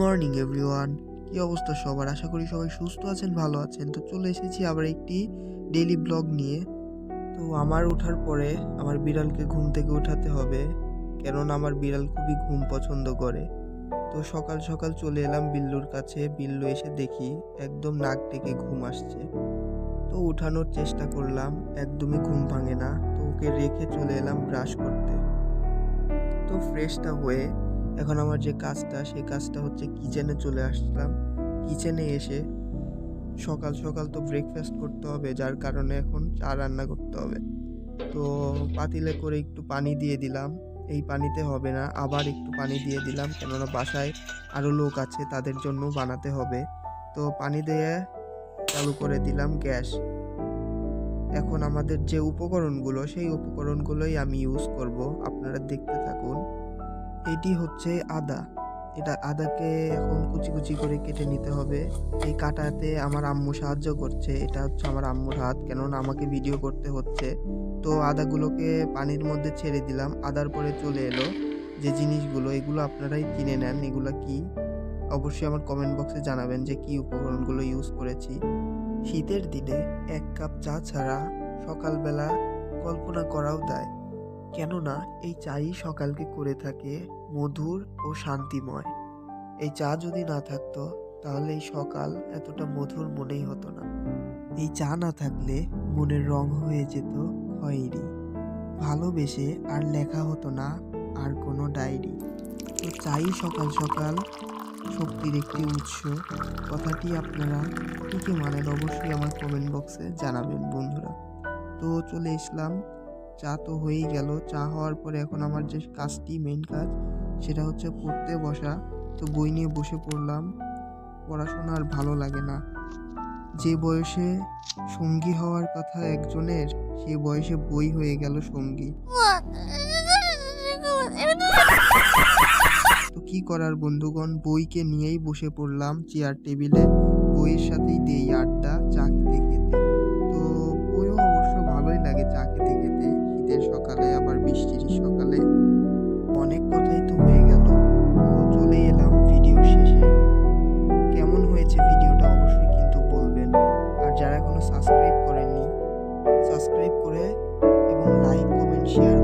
Morning everyone. কি অবস্থা সবার? আশা করি সবাই সুস্থ আছেন, ভালো আছেন। তো চলে এসেছি আবার একটি ডেইলি ব্লগ নিয়ে। তো আমার ওঠার পরে আমার বিড়ালকে ঘুম থেকে উঠাতে হবে, কেননা আমার বিড়াল খুবই ঘুম পছন্দ করে। তো সকাল সকাল চলে এলাম বিল্লুর কাছে। বিল্লু এসে দেখি একদম নাক ডেকে ঘুম আসছে। তো উঠানোর চেষ্টা করলাম, একদমই ঘুম ভাঙে না। তো ওকে রেখে চলে এলাম ব্রাশ করতে। তো ফ্রেশটা হয়ে এখন আমার যে কাজটা, সেই কাজটা হচ্ছে কিচেনে চলে আসলাম। কিচেনে এসে সকাল সকাল তো ব্রেকফাস্ট করতে হবে, যার কারণে এখন চা রান্না করতে হবে। তো পাতিলে করে একটু পানি দিয়ে দিলাম। এই পানিতে হবে না, আবার একটু পানি দিয়ে দিলাম, কেননা বাসায় আরও লোক আছে, তাদের জন্য বানাতে হবে। তো পানি দিয়ে চালু করে দিলাম গ্যাস। এখন আমাদের যে উপকরণগুলো, সেই উপকরণগুলোই আমি ইউজ করব, আপনারা দেখতে থাকুন। এটি হচ্ছে আদা। এটা আদাকে এখন কুচি কুচি করে কেটে নিতে হবে। এই কাটাতে আমার আম্মু সাহায্য করছে। এটা হচ্ছে আমার আম্মুর হাত, কেননা আমাকে ভিডিও করতে হচ্ছে। তো আদাগুলোকে পানির মধ্যে ছেড়ে দিলাম। আদার পরে চলে এলো যে জিনিসগুলো, এগুলো আপনারাই কিনে নেন। এগুলো কি অবশ্যই আমার কমেন্ট বক্সে জানাবেন যে কি উপকরণগুলো ইউজ করেছি। শীতের দিনে 1 কাপ চা ছাড়া সকালবেলা কল্পনা করাও দায়, কেননা এই চাই সকালকে করে থাকে মধুর ও শান্তিময়। এই চা যদি না থাকতো তাহলে এই সকাল এতটা মধুর মনেই হতো না। এই চা না থাকলে মনের রং হয়ে যেত খয়েরি, ভালোবেসে আর লেখা হতো না আর কোনো ডায়েরি। তো চাই সকাল সকাল শক্তির একটি উৎস। কথাটি আপনারা কি কি মানেন অবশ্যই আমার কমেন্ট বক্সে জানাবেন বন্ধুরা। তো চলে আসলাম, চা তো হয়েই গেল। চা হওয়ার পরে এখন আমার যে কাজটি, মেইন কাজ, সেটা হচ্ছে পড়তে বসা। তো বই নিয়ে বসে পড়লাম। পড়াশোনা আর ভালো লাগে না। যে বয়সে সঙ্গী হওয়ার কথা একজনের, সেই বয়সে বই হয়ে গেল সঙ্গী। তো কি করার বন্ধুগণ, বইকে নিয়েই বসে পড়লাম চেয়ার টেবিলে। বইয়ের সাথেই দেই আড্ডা চা খেতে খেতে। তো বইও অবশ্য ভালোই লাগে চা খেতে খেতে, শীতের সকালে আবার বৃষ্টির সকালে। অনেক কথাই তো হয়ে গেল। তো চলে এলাম ভিডিও শেষে। কেমন হয়েছে ভিডিওটা অবশ্যই কিন্তু বলবেন। আর যারা এখনো সাবস্ক্রাইব করেননি, সাবস্ক্রাইব করে এবং লাইক, কমেন্ট, শেয়ার